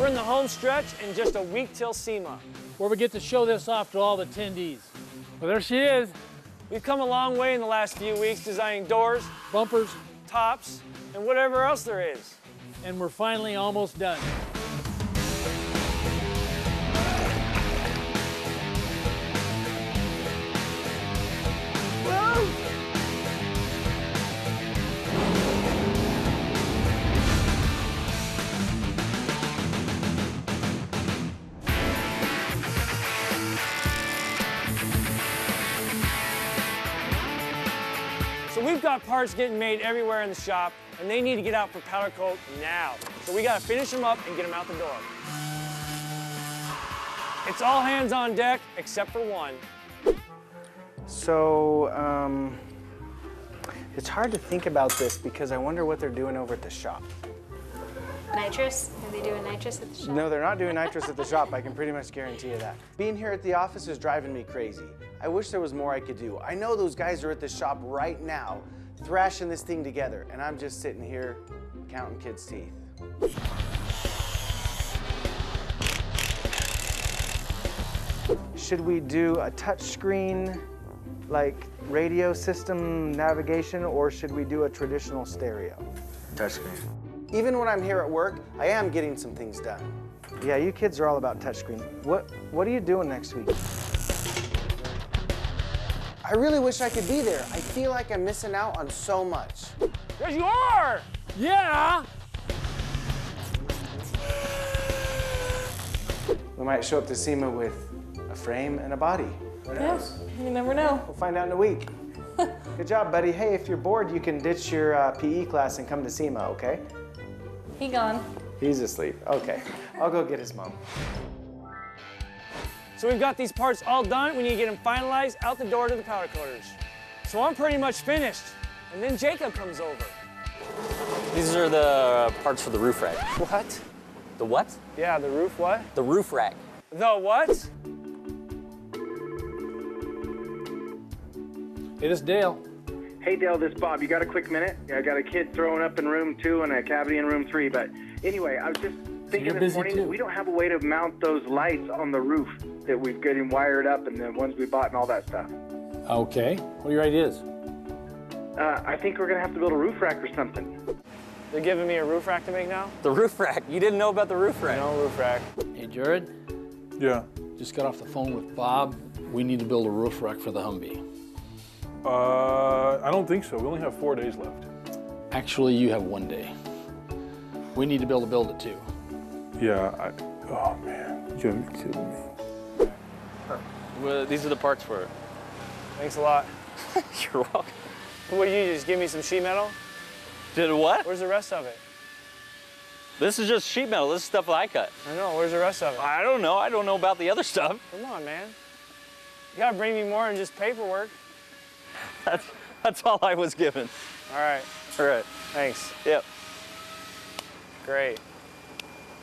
We're in the home stretch and just a week till SEMA, where we get to show this off to all the attendees. Well, there she is. We've come a long way in the last few weeks designing doors, Bumpers, tops, and whatever else there is. And we're finally almost done. So we've got parts getting made everywhere in the shop, and they need to get out for powder coat now. So we gotta finish them up and get them out the door. It's all hands on deck, except for one. So, it's hard to think about this because I wonder what they're doing over at the shop. Nitrous? Are they doing nitrous at the shop? No, they're not doing nitrous at the shop. I can pretty much guarantee you that. Being here at the office is driving me crazy. I wish there was more I could do. I know those guys are at the shop right now, thrashing this thing together, and I'm just sitting here counting kids' teeth. Should we do a touch screen, like radio system navigation, or should we do a traditional stereo? Touchscreen. Even when I'm here at work, I am getting some things done. Yeah, you kids are all about touchscreen. What are you doing next week? I really wish I could be there. I feel like I'm missing out on so much. Yes, you are! Yeah! We might show up to SEMA with a frame and a body. Yes, you never know. We'll find out in a week. Good job, buddy. Hey, if you're bored, you can ditch your PE class and come to SEMA, okay? He gone. He's asleep. Okay. I'll go get his mom. So we've got these parts all done. We need to get them finalized out the door to the powder coaters. So I'm pretty much finished. And then Jacob comes over. These are the parts for the roof rack. What? The what? Yeah, the roof what? The roof rack. The what? Hey, this is Dale. Hey, Dale, this is Bob. You got a quick minute? I got a kid throwing up in room 2 and a cavity in room 3. But anyway, I was just thinking this morning, too. we don't have a way to mount those lights on the roof that we've getting wired up and the ones we bought and all that stuff. Okay. What are your ideas? I think we're going to have to build a roof rack or something. They're giving me a roof rack to make now? The roof rack. You didn't know about the roof rack. No roof rack. Hey, Jared. Yeah. Just got off the phone with Bob. We need to build a roof rack for the Humvee. I don't think so. We only have 4 days left. Actually, you have 1 day. We need to build it too. Yeah, oh man, you gotta be kidding me. Well, these are the parts for it. Thanks a lot. You're welcome. What, you just give me some sheet metal? Did what? Where's the rest of it? This is just sheet metal. This is stuff I cut. I know, where's the rest of it? I don't know. I don't know about the other stuff. Come on, man. You gotta bring me more than just paperwork. That's all I was given. All right. All right. Thanks. Yep. Great.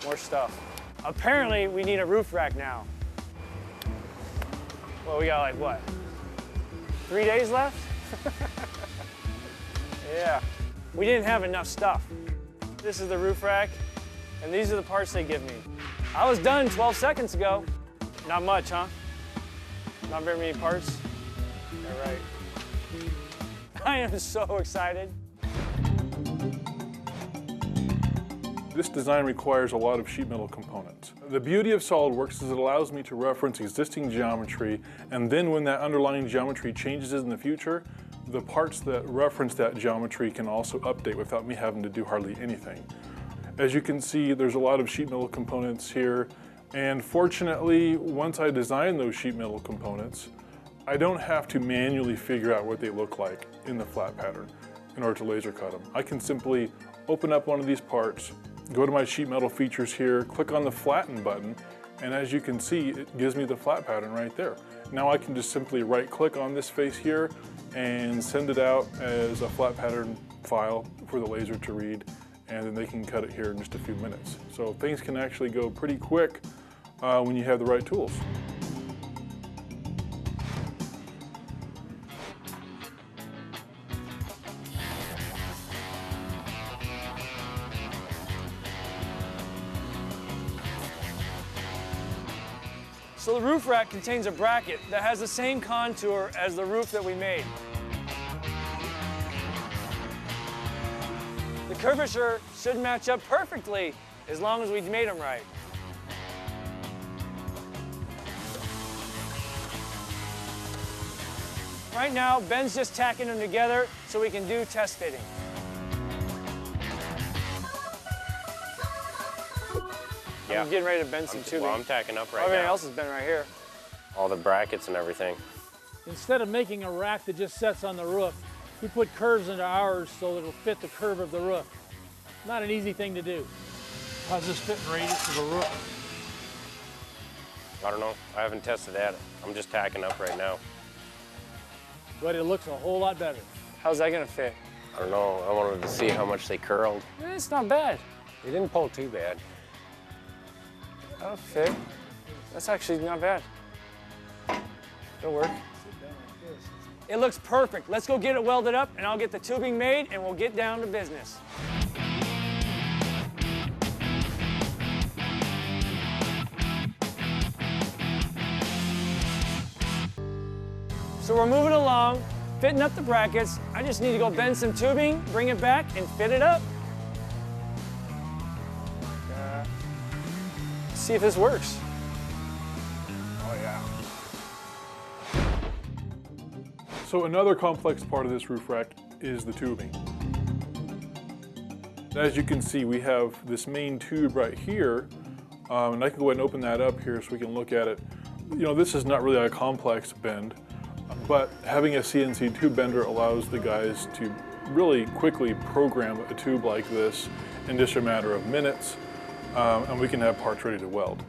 More stuff. Apparently, we need a roof rack now. Well, we got like what? 3 days left? Yeah. We didn't have enough stuff. This is the roof rack, and these are the parts they give me. I was done 12 seconds ago. Not much, huh? Not very many parts? All right. I am so excited. This design requires a lot of sheet metal components. The beauty of SolidWorks is it allows me to reference existing geometry, and then when that underlying geometry changes in the future, the parts that reference that geometry can also update without me having to do hardly anything. As you can see, there's a lot of sheet metal components here, and fortunately, once I design those sheet metal components, I don't have to manually figure out what they look like in the flat pattern in order to laser cut them. I can simply open up one of these parts, go to my sheet metal features here, click on the flatten button, and as you can see, it gives me the flat pattern right there. Now I can just simply right click on this face here and send it out as a flat pattern file for the laser to read, and then they can cut it here in just a few minutes. So things can actually go pretty quick when you have the right tools. So the roof rack contains a bracket that has the same contour as the roof that we made. The curvature should match up perfectly as long as we made them right. Right now, Ben's just tacking them together so we can do test fitting. Yeah. I'm getting ready to bend some tubing. Well, I'm tacking up right Everything now. else has been right here. All the brackets and everything. Instead of making a rack that just sets on the roof, we put curves into ours so that it'll fit the curve of the roof. Not an easy thing to do. How's this fit in radius of the roof? I don't know. I haven't tested that. I'm just tacking up right now. But it looks a whole lot better. How's that gonna fit? I don't know. I wanted to see how much they curled. It's not bad. They didn't pull too bad. That'll fit. That's actually not bad. It'll work. It looks perfect. Let's go get it welded up and I'll get the tubing made and we'll get down to business. So we're moving along, fitting up the brackets. I just need to go bend some tubing, bring it back, and fit it up. See if this works. Oh yeah. So another complex part of this roof rack is the tubing. As you can see, we have this main tube right here, and I can go ahead and open that up here so we can look at it. You know, this is not really a complex bend, but having a CNC tube bender allows the guys to really quickly program a tube like this in just a matter of minutes, and we can have parts ready to weld.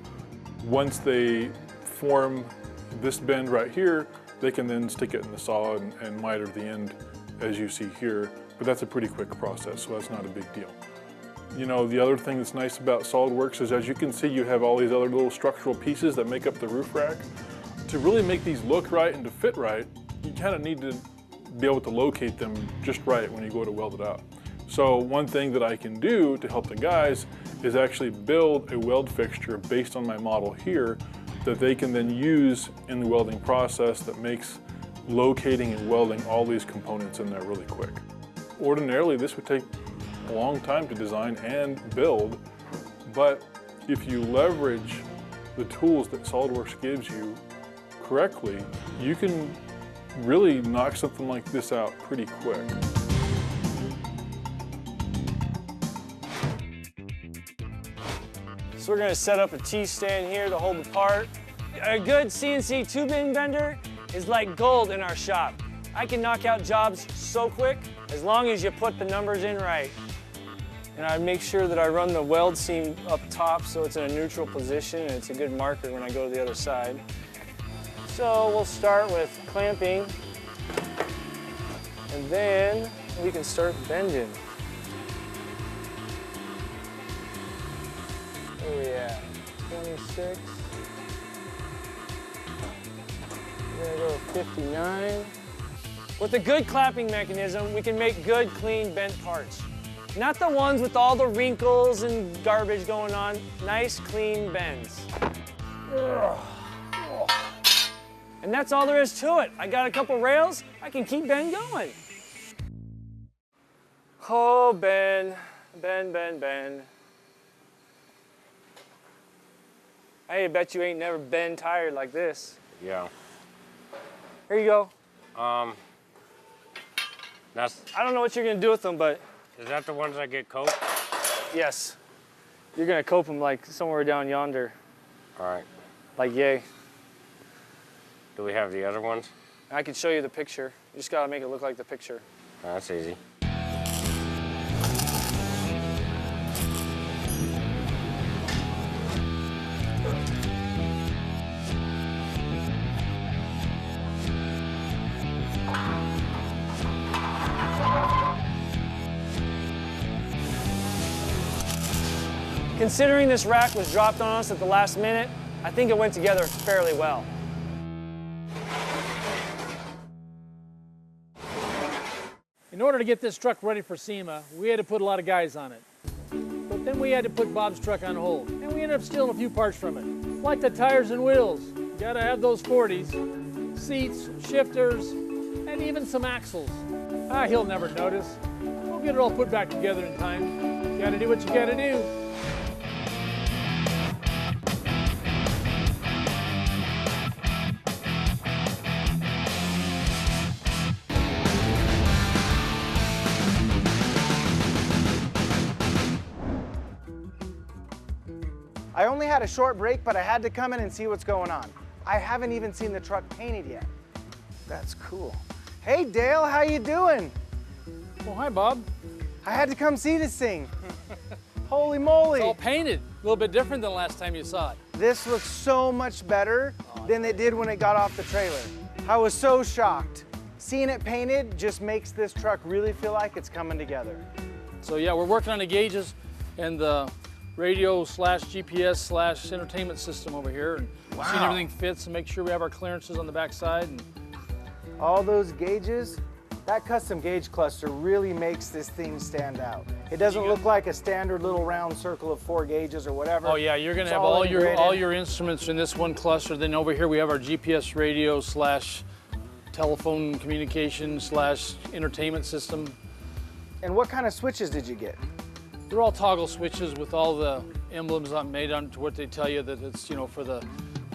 Once they form this bend right here, they can then stick it in the saw and miter the end as you see here, but that's a pretty quick process, so that's not a big deal. You know, the other thing that's nice about SolidWorks is, as you can see, you have all these other little structural pieces that make up the roof rack. To really make these look right and to fit right, you kind of need to be able to locate them just right when you go to weld it out. So one thing that I can do to help the guys is actually build a weld fixture based on my model here that they can then use in the welding process that makes locating and welding all these components in there really quick. Ordinarily, this would take a long time to design and build, but if you leverage the tools that SolidWorks gives you correctly, you can really knock something like this out pretty quick. So we're gonna set up a T-stand here to hold the part. A good CNC tubing bender is like gold in our shop. I can knock out jobs so quick as long as you put the numbers in right. And I make sure that I run the weld seam up top so it's in a neutral position and it's a good marker when I go to the other side. So we'll start with clamping, and then we can start bending. Where we at? 26. We're gonna go to 59. With a good clamping mechanism, we can make good, clean, bent parts. Not the ones with all the wrinkles and garbage going on. Nice, clean bends. And that's all there is to it. I got a couple rails, I can keep Ben going. Oh, Ben, Ben, Ben, Ben. I bet you ain't never been tired like this. Yeah. Here you go. That's, I don't know what you're gonna do with them, but is that the ones that get coped? yes. You're gonna cope them like somewhere down yonder. All right. Like yay. Do we have the other ones? I can show you the picture. You just gotta make it look like the picture. Oh, that's easy. Considering this rack was dropped on us at the last minute, I think it went together fairly well. In order to get this truck ready for SEMA, we had to put a lot of guys on it. But then we had to put Bob's truck on hold, and we ended up stealing a few parts from it, like the tires and wheels. Gotta have those 40s. Seats, shifters, and even some axles. He'll never notice. We'll get it all put back together in time. You gotta do what you gotta do. I only had a short break, but I had to come in and see what's going on. I haven't even seen the truck painted yet. That's cool. Hey Dale, how you doing? Well, hi Bob. I had to come see this thing. Holy moly. It's all painted. A little bit different than last time you saw it. This looks so much better than it did when it got off the trailer. I was so shocked. Seeing it painted just makes this truck really feel like it's coming together. So yeah, we're working on the gauges and the radio / GPS / entertainment system over here, and seeing everything fits and make sure we have our clearances on the back side. And all those gauges, that custom gauge cluster really makes this thing stand out. It doesn't look like a standard little round circle of 4 gauges or whatever. Oh yeah, you're gonna have all your instruments in this one cluster. Then over here we have our GPS radio / telephone communication / entertainment system. And what kind of switches did you get? They're all toggle switches with all the emblems made on to what they tell you that it's, you know, for the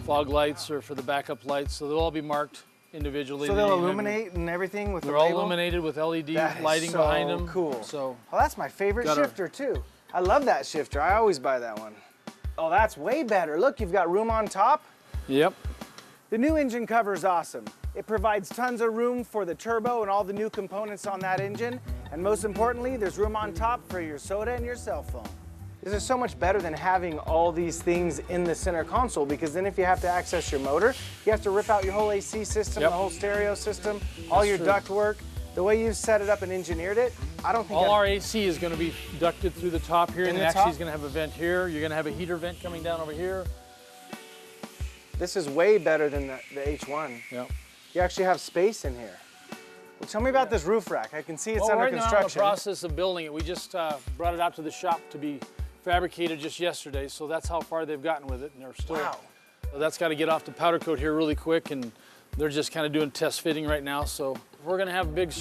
fog lights or for the backup lights. So they'll all be marked individually. So they'll illuminate and everything with the label? They're all illuminated with LED lighting behind them. Cool. So well, that's my favorite shifter too. I love that shifter. I always buy that one. Oh, that's way better. Look, you've got room on top. Yep. The new engine cover is awesome. It provides tons of room for the turbo and all the new components on that engine. And most importantly, there's room on top for your soda and your cell phone. This is so much better than having all these things in the center console, because then if you have to access your motor, you have to rip out your whole AC system, the whole stereo system, all your duct work. The way you've set it up and engineered it, I don't think our AC is going to be ducted through the top here, and actually is going to have a vent here. You're going to have a heater vent coming down over here. This is way better than the H1. Yep. You actually have space in here. Well, tell me about this roof rack. I can see it's under right construction. Now in the process of building it. We just brought it out to the shop to be fabricated just yesterday, so that's how far they've gotten with it, and they're still. Wow. So that's got to get off the powder coat here really quick, and they're just kind of doing test fitting right now. So we're going to have big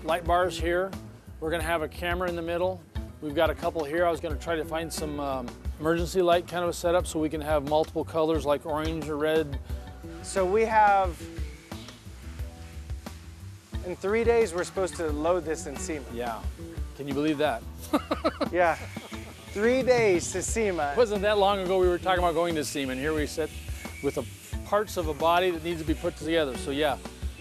light bars here. We're going to have a camera in the middle. We've got a couple here. I was going to try to find some emergency light kind of a setup so we can have multiple colors like orange or red. So we have, in 3 days, we're supposed to load this in SEMA. Yeah. Can you believe that? Yeah. 3 days to SEMA. It wasn't that long ago we were talking about going to SEMA, and here we sit with the parts of a body that needs to be put together. So yeah,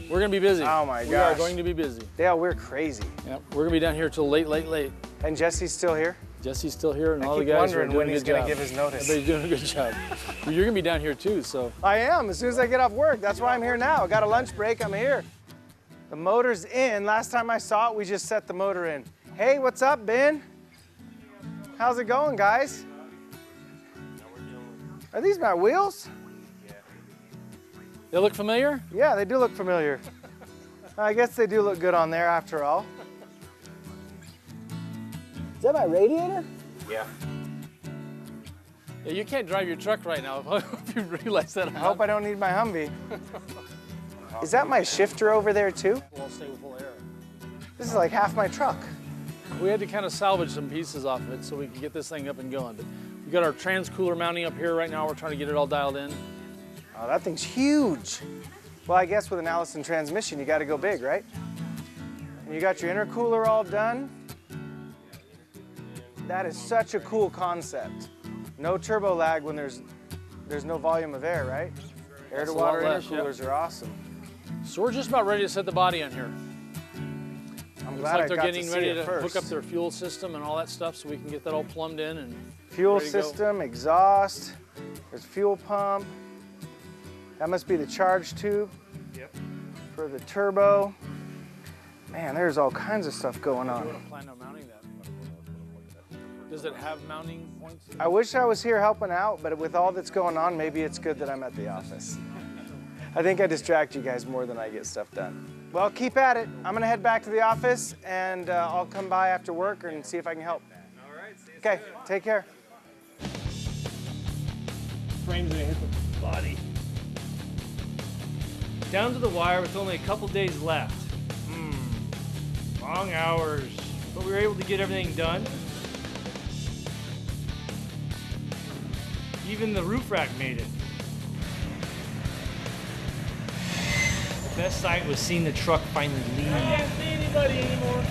we're going to be busy. Oh my gosh. We are going to be busy. Dale, we're crazy. Yep. We're going to be down here till late. And Jesse's still here? Jesse's still here, and all the keep guys are wondering doing when a he's good going job. to give his notice. Everybody's doing a good job. Well, you're going to be down here too, so. I am. As soon as I get off work. That's why I'm here now. I got a lunch break. I'm here. The motor's in. Last time I saw it, we just set the motor in. Hey, what's up, Ben? How's it going, guys? Are these my wheels? They look familiar? Yeah, they do look familiar. I guess they do look good on there after all. Is that my radiator? Yeah. Yeah, you can't drive your truck right now if you realize that. I hope I don't need my Humvee. Is that my shifter over there too? Won't stay with full air. This is like half my truck. We had to kind of salvage some pieces off of it so we could get this thing up and going. But we got our trans-cooler mounting up here right now. We're trying to get it all dialed in. Oh, that thing's huge. Well, I guess with an Allison transmission, you got to go big, right? And you got your intercooler all done. That is such a cool concept. No turbo lag when there's no volume of air, right? Air to water intercoolers are awesome. So we're just about ready to set the body on here. I'm Looks glad like I they're got getting to see ready it to first. hook up their fuel system and all that stuff so we can get that all plumbed in and fuel ready to go. system, exhaust, there's fuel pump. That must be the charge tube for the turbo. Man, there's all kinds of stuff going on. You plan on mounting that? Does it have mounting points? I wish I was here helping out, but with all that's going on, maybe it's good that I'm at the office. I think I distract you guys more than I get stuff done. Well, keep at it. I'm gonna head back to the office and I'll come by after work and see if I can help. All right, see you Okay, take care. Frame's gonna hit the body. Down to the wire with only a couple days left. Long hours, but we were able to get everything done. Even the roof rack made it. The best sight was seeing the truck finally leave. I can't see anybody anymore.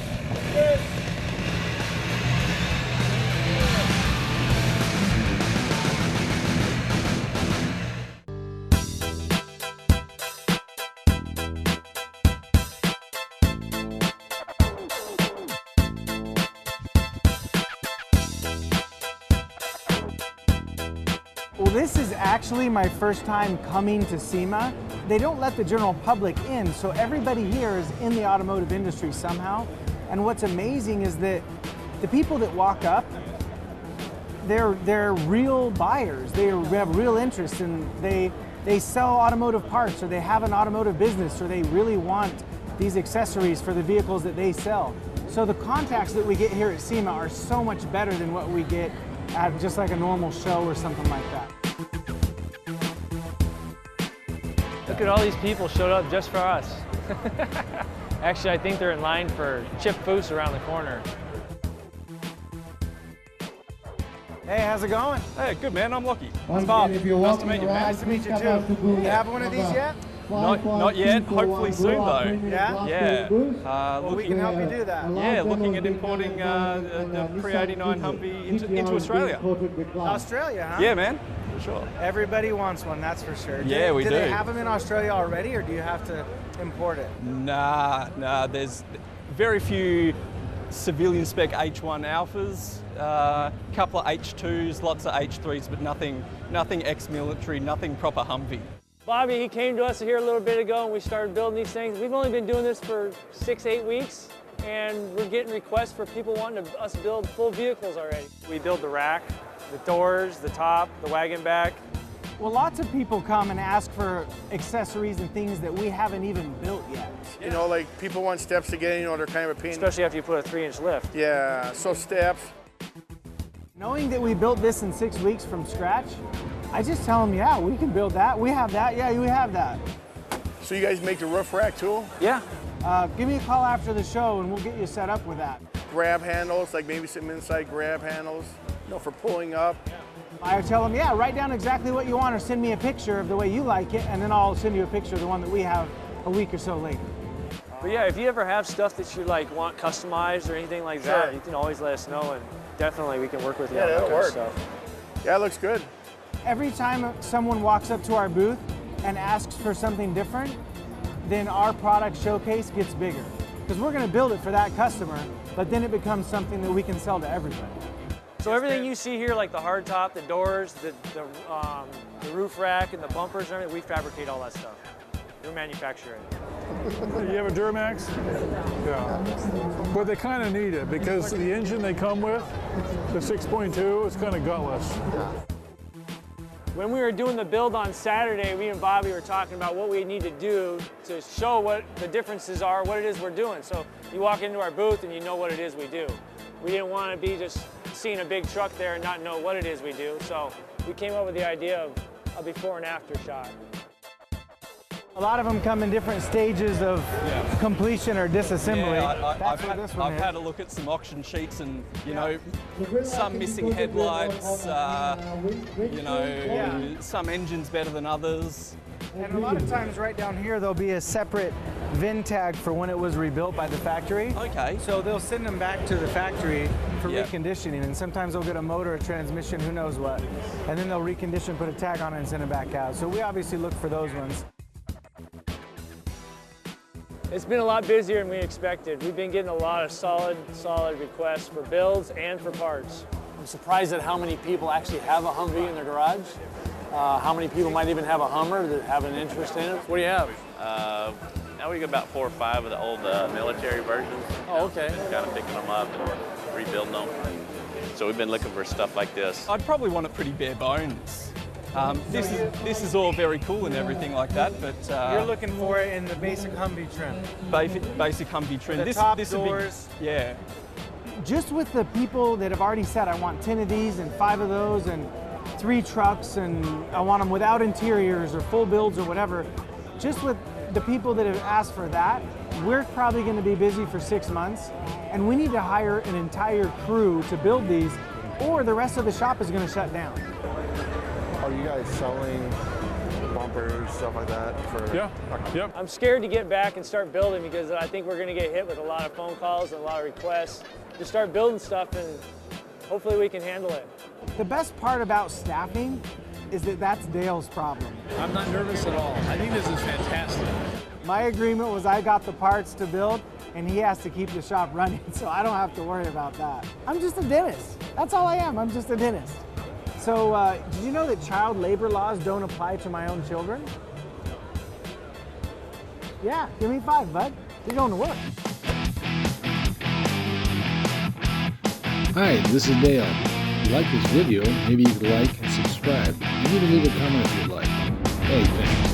Well, this is actually my first time coming to SEMA. They don't let the general public in, so everybody here is in the automotive industry somehow. And what's amazing is that the people that walk up, they're real buyers. They have real interest, and they sell automotive parts, or they have an automotive business, or they really want these accessories for the vehicles that they sell. So the contacts that we get here at SEMA are so much better than what we get at just like a normal show or something like that. Look at all these people showed up just for us. Actually, I think they're in line for Chip Foose around the corner. Hey, how's it going? Hey, good man, I'm Lockie. I'm Bob. Nice to meet you, man. Nice to meet you too. You have one of these yet? Not yet, hopefully soon though. Yeah? Yeah. Well, we can help you do that. Yeah, looking at importing the pre-89 Humvee into Australia. Australia, huh? Yeah, man, for sure. Everybody wants one, that's for sure. Yeah, we do. Do they have them in Australia already, or do you have to import it? Nah, there's very few civilian spec H1 Alphas, couple of H2s, lots of H3s, but nothing ex-military, nothing proper Humvee. Bobby, he came to us here a little bit ago and we started building these things. We've only been doing this for 6-8 weeks, and we're getting requests for people wanting us to build full vehicles already. We build the rack, the doors, the top, the wagon back. Well, lots of people come and ask for accessories and things that we haven't even built yet. You know, like people want steps to get in, you know, they're kind of a pain. Especially after you put a 3-inch lift. Yeah, so steps. Knowing that we built this in 6 weeks from scratch, I just tell them, yeah, we can build that. We have that. Yeah, we have that. So you guys make the roof rack too? Yeah. Give me a call after the show and we'll get you set up with that. Grab handles, like maybe some inside grab handles, you know, for pulling up. I tell them, yeah, write down exactly what you want or send me a picture of the way you like it, and then I'll send you a picture of the one that we have a week or so later. But yeah, if you ever have stuff that you like want customized or anything like that, you can always let us know, and definitely we can work with you on that kind of stuff. Yeah, it looks good. Every time someone walks up to our booth and asks for something different, then our product showcase gets bigger. Because we're going to build it for that customer, but then it becomes something that we can sell to everybody. So everything you see here, like the hard top, the doors, the roof rack, and the bumpers and everything, we fabricate all that stuff. We manufacture it. You have a Duramax? Yeah. But they kind of need it because the engine they come with, the 6.2, is kind of gutless. When we were doing the build on Saturday, me and Bobby were talking about what we need to do to show what the differences are, what it is we're doing. So you walk into our booth and you know what it is we do. We didn't want to be just seeing a big truck there and not know what it is we do. So we came up with the idea of a before and after shot. A lot of them come in different stages of completion or disassembly. Yeah, I've had a look at some auction sheets and, you know, some missing headlights, you know, some engines better than others. And a lot of times right down here there'll be a separate VIN tag for when it was rebuilt by the factory. Okay. So they'll send them back to the factory for reconditioning, and sometimes they'll get a motor, a transmission, who knows what. And then they'll recondition, put a tag on it and send it back out. So we obviously look for those ones. It's been a lot busier than we expected. We've been getting a lot of solid requests for builds and for parts. I'm surprised at how many people actually have a Humvee in their garage. How many people might even have a Hummer that have an interest in it? What do you have? Now we got about 4 or 5 of the old military versions. Oh, okay. Kind of picking them up and rebuilding them. So we've been looking for stuff like this. I'd probably want it pretty bare bones. This is all very cool and everything like that, but you're looking for it in the basic Humvee trim. Basic Humvee trim. The top doors. Yeah. Just with the people that have already said, I want 10 of these and 5 of those and 3 trucks, and I want them without interiors or full builds or whatever. Just with the people that have asked for that, we're probably going to be busy for 6 months, and we need to hire an entire crew to build these, or the rest of the shop is going to shut down. Are you guys selling bumpers, stuff like that? Yeah, yep. I'm scared to get back and start building because I think we're going to get hit with a lot of phone calls and a lot of requests to start building stuff, and hopefully we can handle it. The best part about staffing is that that's Dale's problem. I'm not nervous at all. I think this is fantastic. My agreement was I got the parts to build, and he has to keep the shop running, so I don't have to worry about that. I'm just a dentist. That's all I am. I'm just a dentist. So, did you know that child labor laws don't apply to my own children? Yeah, give me 5, bud. You're going to work. Hi, this is Dale. If you like this video, maybe you could like and subscribe. And even leave a comment if you'd like. Hey, thanks.